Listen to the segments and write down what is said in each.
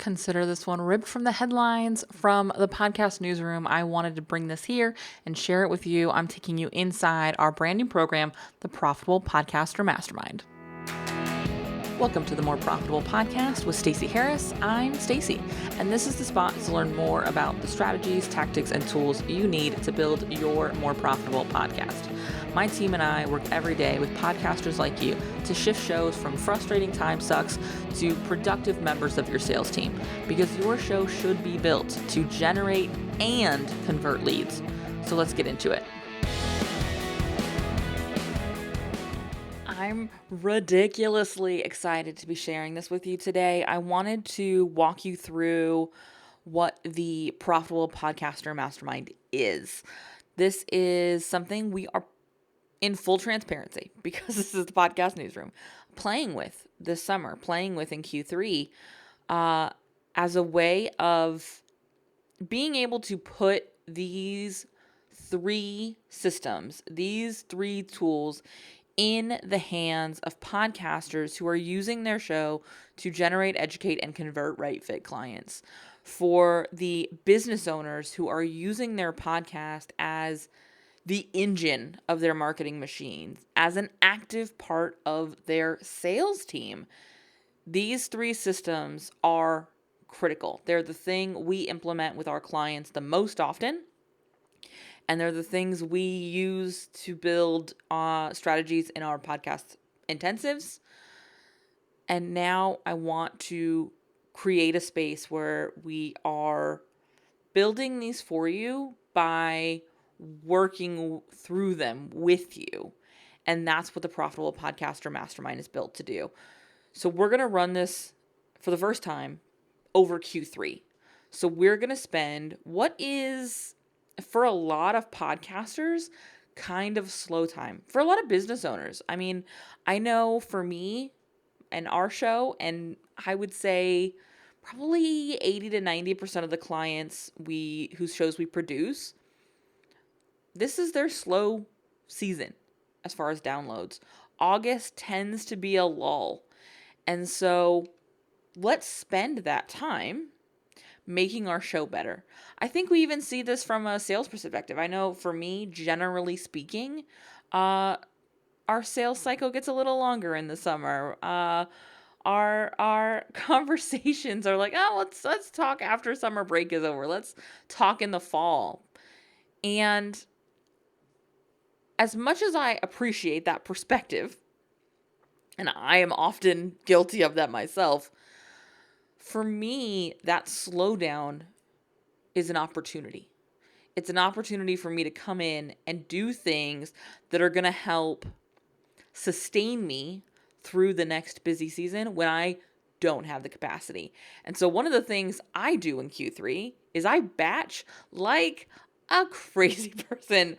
Consider this one ripped from the headlines from the podcast newsroom. I wanted to bring this here and share it with you. I'm taking you inside our brand new program, the Profitable Podcaster Mastermind. Welcome to the More Profitable Podcast with Stacey Harris. I'm Stacey, and this is the spot to learn more about the strategies, tactics, and tools you need to build your more profitable podcast. My team and I work every day with podcasters like you to shift shows from frustrating time sucks to productive members of your sales team, because your show should be built to generate and convert leads. So let's get into it. I'm ridiculously excited to be sharing this with you today. I wanted to walk you through what the Profitable Podcaster Mastermind is. This is something we are in full transparency, because this is the podcast newsroom, playing with this summer, playing with in Q3 as a way of being able to put these three systems, these three tools in the hands of podcasters who are using their show to generate, educate, and convert right fit clients. For the business owners who are using their podcast as the engine of their marketing machines, as an active part of their sales team. These three systems are critical. They're the thing we implement with our clients the most often, and they're the things we use to build strategies in our podcast intensives. And now I want to create a space where we are building these for you by working through them with you. And that's what the Profitable Podcaster Mastermind is built to do. So we're going to run this for the first time over Q3. So we're going to spend what is, for a lot of podcasters, kind of slow time. For a lot of business owners. I mean, I know for me and our show, and I would say probably 80 to 90% of the clients whose shows we produce, this is their slow season as far as downloads. August tends to be a lull. And so let's spend that time making our show better. I think we even see this from a sales perspective. I know for me, generally speaking, our sales cycle gets a little longer in the summer. Our conversations are like, oh, let's talk after summer break is over. Let's talk in the fall. And as much as I appreciate that perspective, and I am often guilty of that myself, for me, that slowdown is an opportunity. It's an opportunity for me to come in and do things that are going to help sustain me through the next busy season when I don't have the capacity. And so one of the things I do in Q3 is I batch like a crazy person.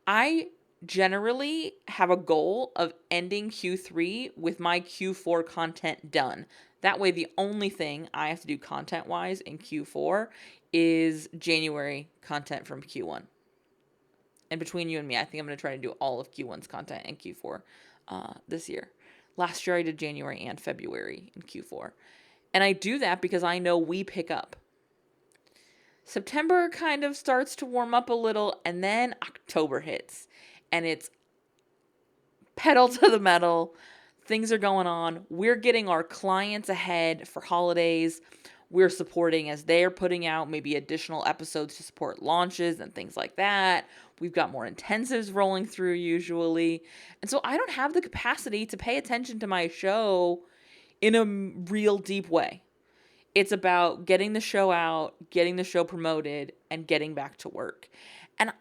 I generally have a goal of ending Q3 with my Q4 content done. That way, the only thing I have to do content-wise in Q4 is January content from Q1. And between you and me, I think I'm going to try to do all of Q1's content in Q4 this year. Last year, I did January and February in Q4. And I do that because I know we pick up. September kind of starts to warm up a little, and then October hits. And it's pedal to the metal. Things are going on. We're getting our clients ahead for holidays. We're supporting as they're putting out maybe additional episodes to support launches and things like that. We've got more intensives rolling through usually. And so I don't have the capacity to pay attention to my show in a real deep way. It's about getting the show out, getting the show promoted, and getting back to work. And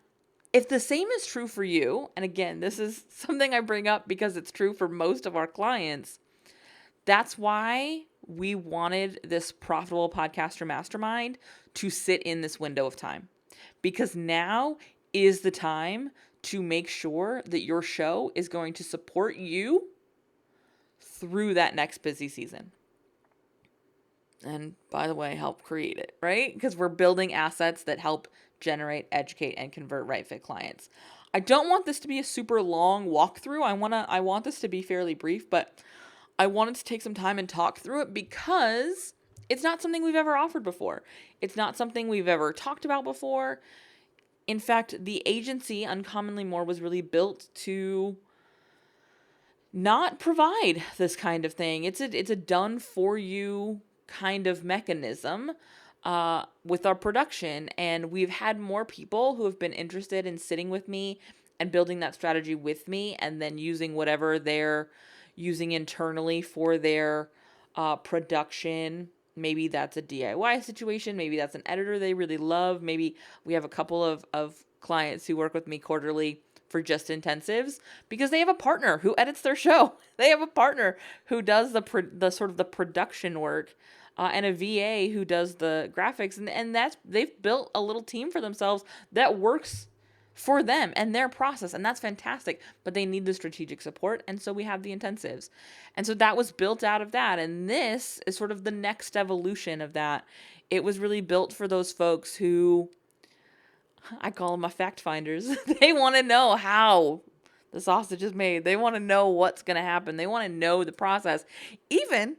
if the same is true for you, and again, this is something I bring up because it's true for most of our clients, that's why we wanted this Profitable Podcaster Mastermind to sit in this window of time. Because now is the time to make sure that your show is going to support you through that next busy season. And by the way, help create it, right? Because we're building assets that help generate, educate, and convert right fit clients. I don't want this to be a super long walkthrough. I want this to be fairly brief, but I wanted to take some time and talk through it because It's not something we've ever offered before. It's not something we've ever talked about before. In fact, the agency, Uncommonly More, was really built to not provide this kind of thing. It's a done for you kind of mechanism with our production, and we've had more people who have been interested in sitting with me and building that strategy with me, and then using whatever they're using internally for their production. Maybe that's a DIY situation. Maybe that's an editor they really love. Maybe we have a couple of clients who work with me quarterly for just intensives because they have a partner who edits their show. They have a partner who does the sort of the production work, and a VA who does the graphics, and that's, they've built a little team for themselves that works for them and their process, and that's fantastic. But they need the strategic support, and so we have the intensives, and so that was built out of that. And this is sort of the next evolution of that. It was really built for those folks who, I call them my fact finders. They want to know how the sausage is made. They want to know what's going to happen. They want to know the process. Even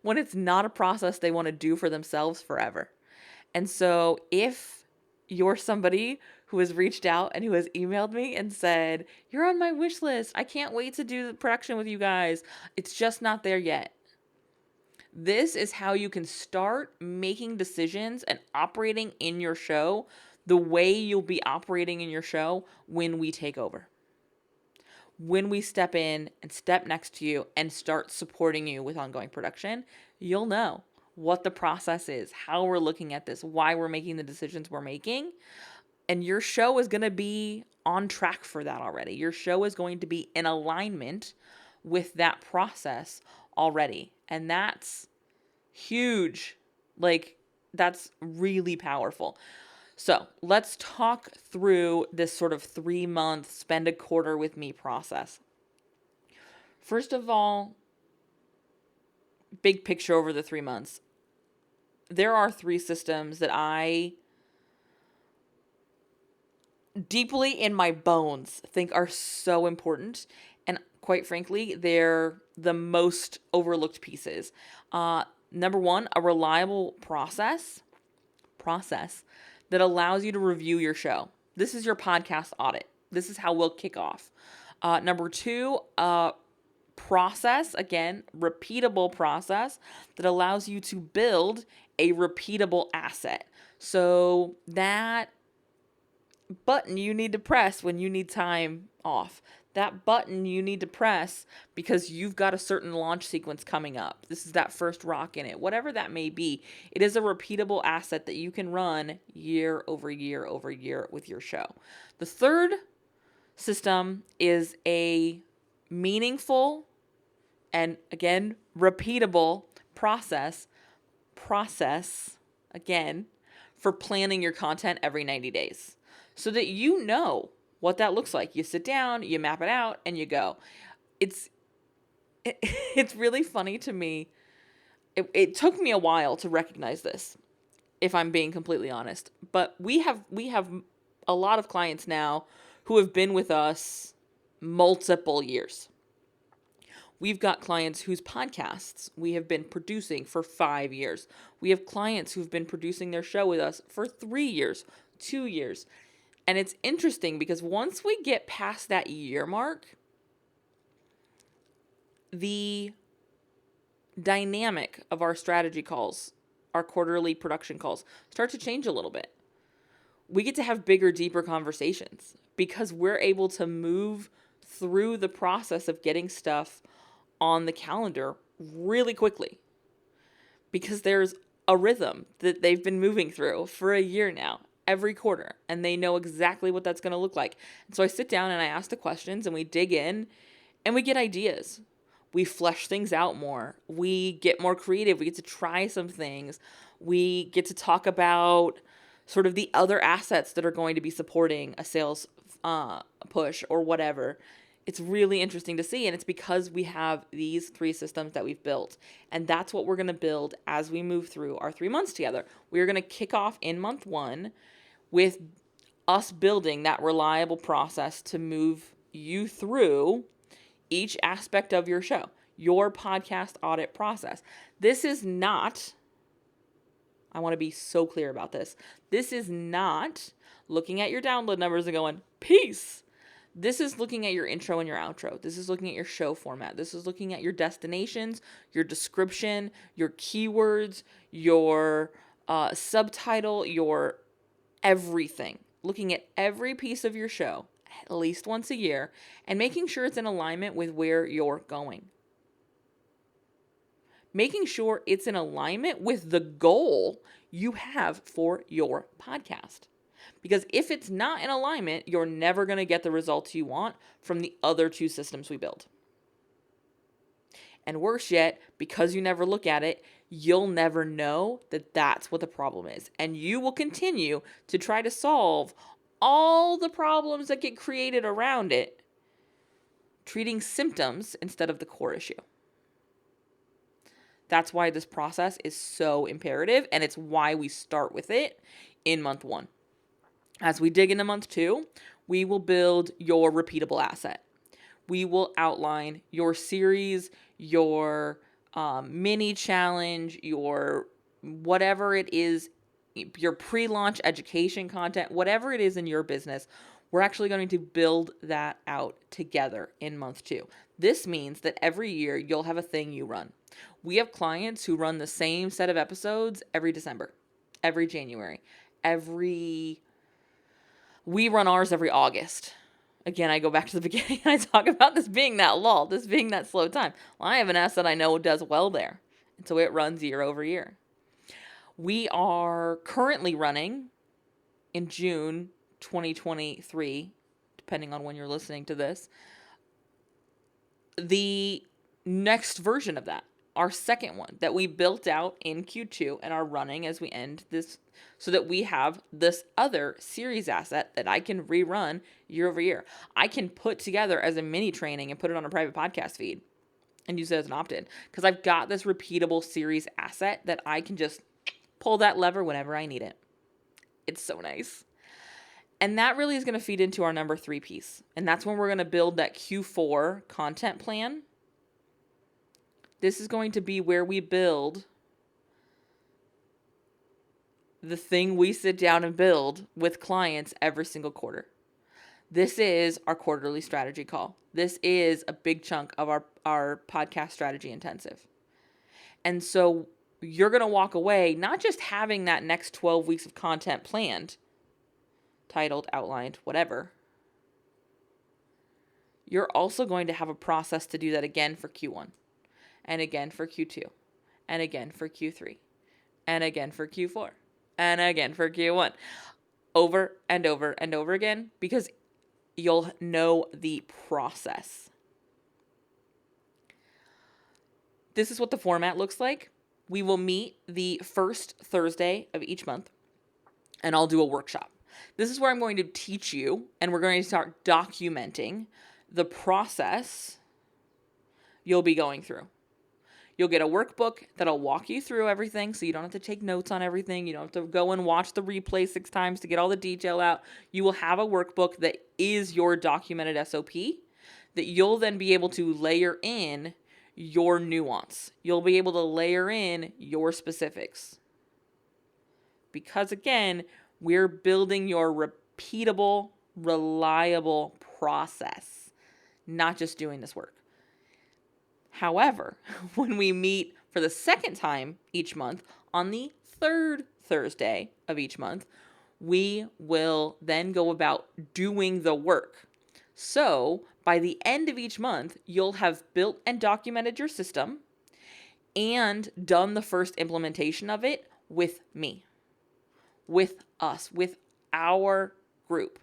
when it's not a process they want to do for themselves forever. And so if you're somebody who has reached out and who has emailed me and said, "You're on my wish list. I can't wait to do the production with you guys. It's just not there yet." This is how you can start making decisions and operating in your show the way you'll be operating in your show when we take over. When we step in and step next to you and start supporting you with ongoing production, you'll know what the process is, how we're looking at this, why we're making the decisions we're making. And your show is going to be on track for that already. Your show is going to be in alignment with that process already. And that's huge. Like, that's really powerful. So let's talk through this sort of 3-month spend a quarter with me process. First of all, big picture over the 3 months. There are 3 systems that I deeply in my bones think are so important. And quite frankly, they're the most overlooked pieces. Number 1, a reliable process that allows you to review your show. This is your podcast audit. This is how we'll kick off. Number 2, process, again, repeatable process that allows you to build a repeatable asset. So that button you need to press when you need time off. That button you need to press because you've got a certain launch sequence coming up. This is that first rock in it. Whatever that may be, it is a repeatable asset that you can run year over year over year with your show. The third system is a meaningful and, again, repeatable process, again, for planning your content every 90 days. So that you know what that looks like. You sit down, you map it out, and you go. It's really funny to me. It took me a while to recognize this, if I'm being completely honest. But we have a lot of clients now who have been with us multiple years. We've got clients whose podcasts we have been producing for 5 years. We have clients who've been producing their show with us for 3 years, 2 years. And it's interesting because once we get past that year mark, the dynamic of our strategy calls, our quarterly production calls, start to change a little bit. We get to have bigger, deeper conversations because we're able to move through the process of getting stuff on the calendar really quickly because there's a rhythm that they've been moving through for a year now. Every quarter, and they know exactly what that's going to look like. And so I sit down and I ask the questions and we dig in and we get ideas. We flesh things out more. We get more creative. We get to try some things. We get to talk about sort of the other assets that are going to be supporting a sales push or whatever. It's really interesting to see, and it's because we have these 3 systems that we've built, and that's what we're going to build as we move through our 3 months together. We're going to kick off in month 1 with us building that reliable process to move you through each aspect of your show, your podcast audit process. This is not, I want to be so clear about this. This is not looking at your download numbers and going, peace. This is looking at your intro and your outro. This is looking at your show format. This is looking at your destinations, your description, your keywords, your subtitle, your everything. Looking at every piece of your show at least once a year and making sure it's in alignment with where you're going. Making sure it's in alignment with the goal you have for your podcast. Because if it's not in alignment, you're never going to get the results you want from the other two systems we build. And worse yet, because you never look at it, you'll never know that that's what the problem is. And you will continue to try to solve all the problems that get created around it, treating symptoms instead of the core issue. That's why this process is so imperative, and it's why we start with it in month 1. As we dig into month 2, we will build your repeatable asset. We will outline your series, your mini challenge, your whatever it is, your pre-launch education content, whatever it is in your business. We're actually going to build that out together in month 2. This means that every year you'll have a thing you run. We have clients who run the same set of episodes every December, every January, we run ours every August. Again, I go back to the beginning and I talk about this being that lull, this being that slow time. Well, I have an asset I know does well there. And so it runs year over year. We are currently running in June 2023, depending on when you're listening to this, the next version of that, our second one that we built out in Q2 and are running as we end this, so that we have this other series asset that I can rerun year over year. I can put together as a mini training and put it on a private podcast feed and use it as an opt-in, because I've got this repeatable series asset that I can just pull that lever whenever I need it. It's so nice. And that really is going to feed into our number 3 piece. And that's when we're going to build that Q4 content plan. This is going to be where we build the thing we sit down and build with clients every single quarter. This is our quarterly strategy call. This is a big chunk of our podcast strategy intensive. And so you're going to walk away not just having that next 12 weeks of content planned, titled, outlined, whatever. You're also going to have a process to do that again for Q1, and again for Q2, and again for Q3, and again for Q4, and again for Q1, over and over and over again, because you'll know the process. This is what the format looks like. We will meet the first Thursday of each month, and I'll do a workshop. This is where I'm going to teach you, and we're going to start documenting the process you'll be going through. You'll get a workbook that'll walk you through everything, so you don't have to take notes on everything. You don't have to go and watch the replay 6 times to get all the detail out. You will have a workbook that is your documented SOP that you'll then be able to layer in your nuance. You'll be able to layer in your specifics. Because again, we're building your repeatable, reliable process, not just doing this work. However, when we meet for the second time each month on the 3rd Thursday of each month, we will then go about doing the work. So by the end of each month, you'll have built and documented your system and done the first implementation of it with me, with us, with our group.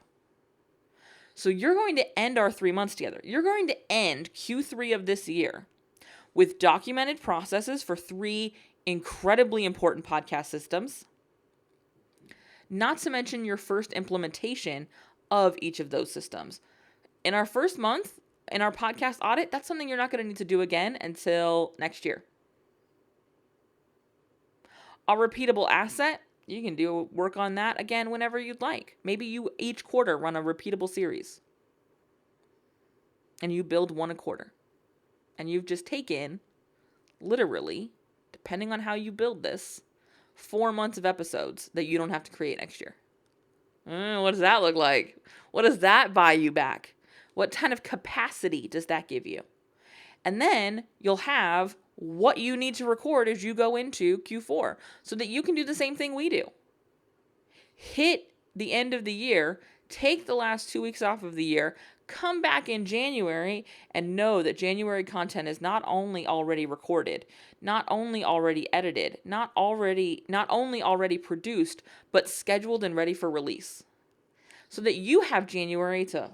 So you're going to end our 3 months together. You're going to end Q3 of this year with documented processes for 3 incredibly important podcast systems, not to mention your first implementation of each of those systems. In our first month, in our podcast audit, that's something you're not going to need to do again until next year. Our repeatable asset, you can do work on that again whenever you'd like. Maybe you each quarter run a repeatable series and you build 1 a quarter. And you've just taken, literally, depending on how you build this, 4 months of episodes that you don't have to create next year. What does that look like? What does that buy you back? What kind of capacity does that give you? And then you'll have what you need to record as you go into Q4 so that you can do the same thing we do. Hit the end of the year, take the last 2 weeks off of the year, come back in January and know that January content is not only already recorded, not only already edited, not only already produced, but scheduled and ready for release. So that you have January to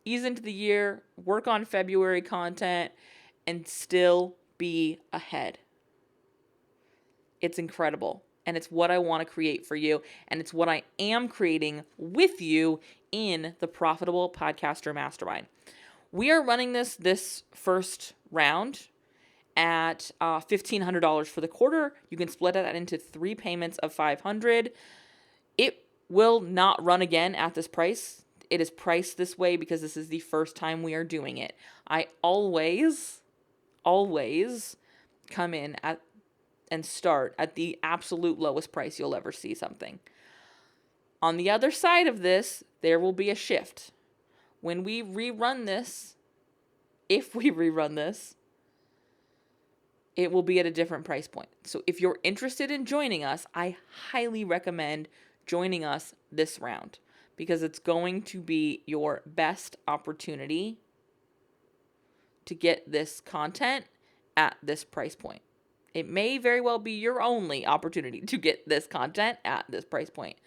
ease into the year, work on February content, and still be ahead. It's incredible. And it's what I want to create for you. And it's what I am creating with you in the Profitable Podcaster Mastermind. We are running this first round at $1,500 for the quarter. You can split that into 3 payments of $500. It will not run again at this price. It is priced this way because this is the first time we are doing it. I always come in at and start at the absolute lowest price you'll ever see something. On the other side of this, there will be a shift. When we rerun this, if we rerun this, it will be at a different price point. So if you're interested in joining us, I highly recommend joining us this round because it's going to be your best opportunity to get this content at this price point. It may very well be your only opportunity to get this content at this price point.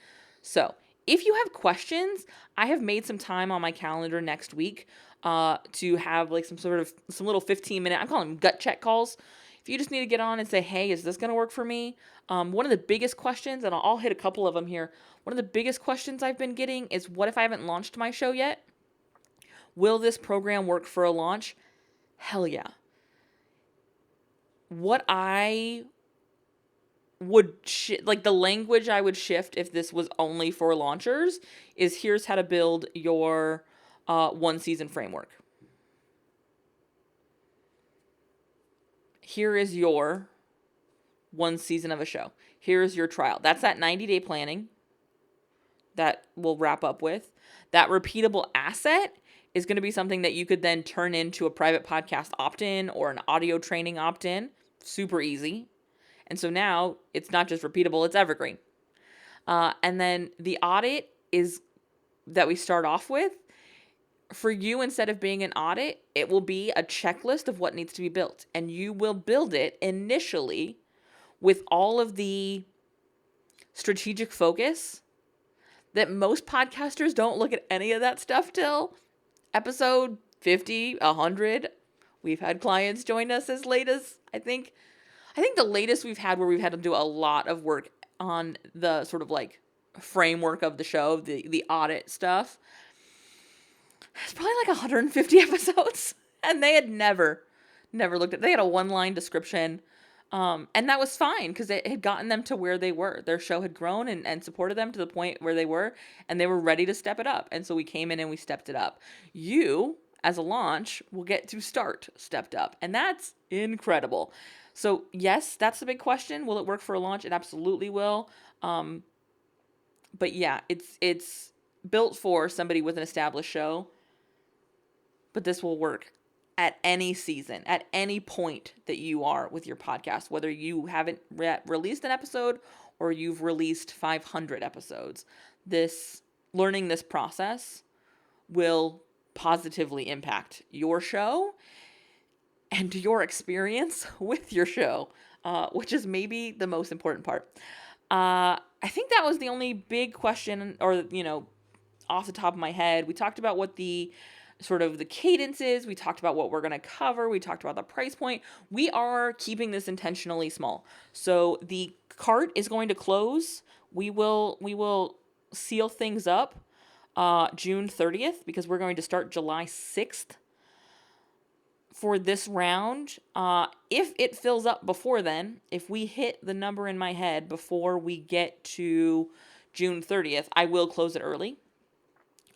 So if you have questions, I have made some time on my calendar next week to have like some little 15-minute, I'm calling them gut check calls. If you just need to get on and say, hey, is this going to work for me? One of the biggest questions, and I'll hit a couple of them here. One of the biggest questions I've been getting is, what if I haven't launched my show yet? Will this program work for a launch? Hell yeah. What I would, like the language I would shift if this was only for launchers is, here's how to build your 1-season framework. Here is your 1 season of a show. Here's your trial. That's that 90-day planning that we'll wrap up with. That repeatable asset is going to be something that you could then turn into a private podcast opt-in or an audio training opt-in. Super easy. And so now it's not just repeatable, it's evergreen. And then the audit is that we start off with. For you, instead of being an audit, it will be a checklist of what needs to be built. And you will build it initially with all of the strategic focus that most podcasters don't look at any of that stuff till episode 50, 100. We've had clients join us as late as, I think the latest we've had where we've had to do a lot of work on the sort of like framework of the show, the audit stuff. It's probably like 150 episodes. And they had never looked at, they had a 1-line description. And that was fine because it had gotten them to where they were. Their show had grown and supported them to the point where they were, and they were ready to step it up. And so we came in and we stepped it up. You, as a launch, will get to start stepped up. And that's incredible. So yes, that's the big question. Will it work for a launch? It absolutely will. But yeah, it's built for somebody with an established show. But this will work at any season, at any point that you are with your podcast, whether you haven't released an episode or you've released 500 episodes. Learning this process will positively impact your show and your experience with your show, which is maybe the most important part. I think that was the only big question, or, off the top of my head. We talked about what the cadence is. We talked about what we're going to cover. We talked about the price point. We are keeping this intentionally small. So the cart is going to close. We will seal things up June 30th because we're going to start July 6th for this round. If it fills up before then, if we hit the number in my head before we get to June 30th, I will close it early.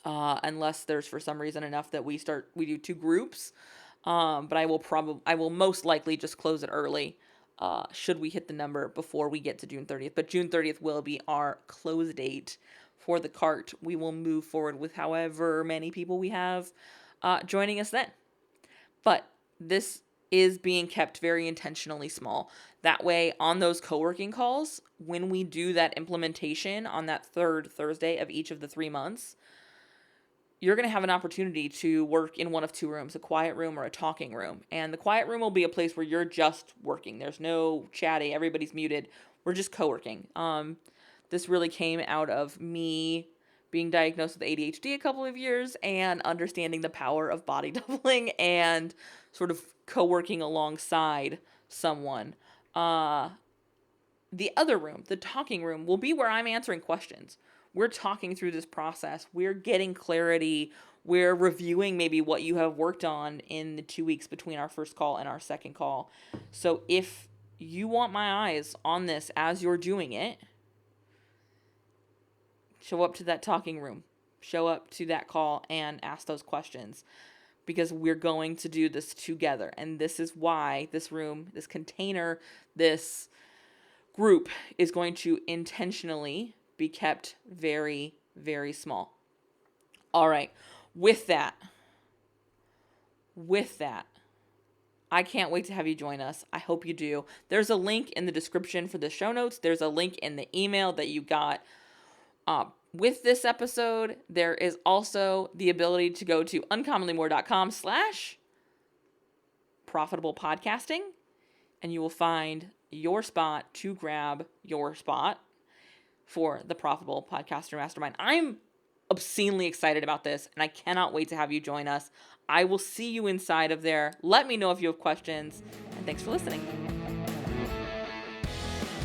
Unless there's for some reason enough that we do 2 groups. But I will most likely just close it early. should we hit the number before we get to June 30th. But June 30th will be our close date for the cart. We will move forward with however many people we have joining us then. But this is being kept very intentionally small. That way, on those co-working calls, when we do that implementation on that third Thursday of each of the 3 months, you're going to have an opportunity to work in one of two rooms, a quiet room or a talking room. And the quiet room will be a place where you're just working. There's no chatting. Everybody's muted. We're just co-working. This really came out of me being diagnosed with ADHD a couple of years and understanding the power of body doubling and sort of co-working alongside someone. The other room, the talking room, will be where I'm answering questions. We're talking through this process. We're getting clarity. We're reviewing maybe what you have worked on in the 2 weeks between our first call and our second call. So if you want my eyes on this as you're doing it, show up to that talking room. Show up to that call and ask those questions, because we're going to do this together. And this is why this room, this container, this group is going to intentionally be kept very, very small. All right. With that, I can't wait to have you join us. I hope you do. There's a link in the description for the show notes. There's a link in the email that you got with this episode. There is also the ability to go to uncommonlymore.com/profitable podcasting, and you will find your spot to grab your spot for the Profitable Podcaster Mastermind. I'm obscenely excited about this, and I cannot wait to have you join us. I will see you inside of there. Let me know if you have questions, and thanks for listening.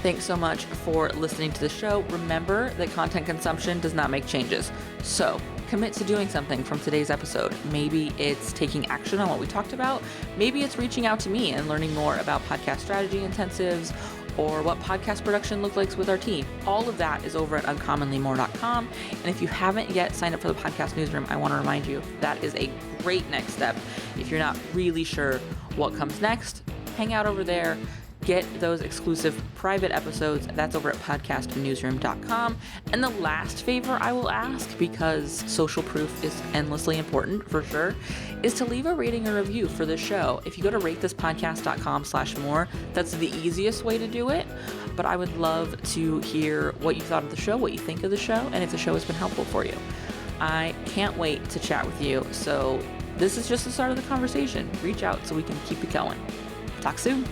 Thanks so much for listening to the show. Remember that content consumption does not make changes. So commit to doing something from today's episode. Maybe it's taking action on what we talked about. Maybe it's reaching out to me and learning more about podcast strategy intensives or what podcast production looks like with our team. All of that is over at uncommonlymore.com. And if you haven't yet signed up for the podcast newsroom, I want to remind you that is a great next step. If you're not really sure what comes next, hang out over there. Get those exclusive private episodes. That's over at podcastnewsroom.com. And the last favor I will ask, because social proof is endlessly important for sure, is to leave a rating or review for the show. If you go to ratethispodcast.com/more, that's the easiest way to do it. But I would love to hear what you thought of the show, what you think of the show, and if the show has been helpful for you. I can't wait to chat with you. So this is just the start of the conversation. Reach out so we can keep it going. Talk soon.